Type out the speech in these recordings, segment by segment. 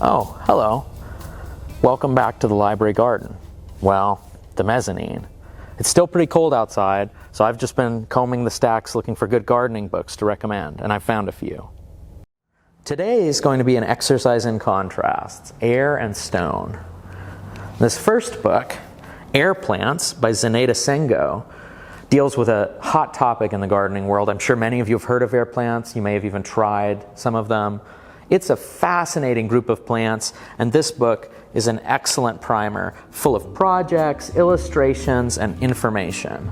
Oh, hello. Welcome back to the library garden. Well, the mezzanine. It's still pretty cold outside, so I've just been combing the stacks looking for good gardening books to recommend, and I've found a few. Today is going to be an exercise in contrasts, air and stone. This first book, Air Plants by Zanaida Sengo, deals with a hot topic in the gardening world. I'm sure many of you have heard of air plants. You may have even tried some of them. It's a fascinating group of plants, and this book is an excellent primer full of projects, illustrations, and information.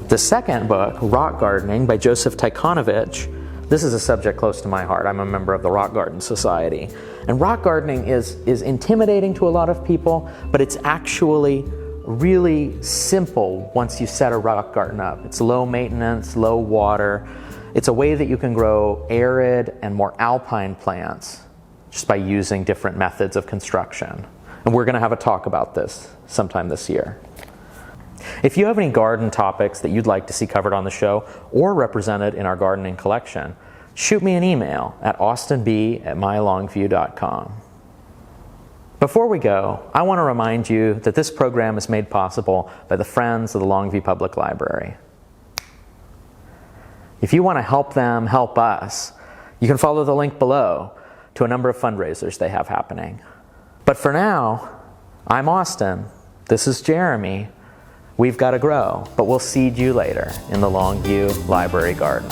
The second book, Rock Gardening by Tychonievich, this is a subject close to my heart. I'm a member of the Rock Garden Society. And rock gardening is intimidating to a lot of people, but it's actually really simple once you set a rock garden up. It's low maintenance, low water. It's a way that you can grow arid and more alpine plants just by using different methods of construction. And we're going to have a talk about this sometime this year. If you have any garden topics that you'd like to see covered on the show or represented in our gardening collection, shoot me an email at austinb@mylongview.com. Before we go, I want to remind you that this program is made possible by the Friends of the Longview Public Library. If you want to help them help us, you can follow the link below to a number of fundraisers they have happening. But for now, I'm Austin. This is Jeremy. We've got to grow, but we'll seed you later in the Longview Library Garden.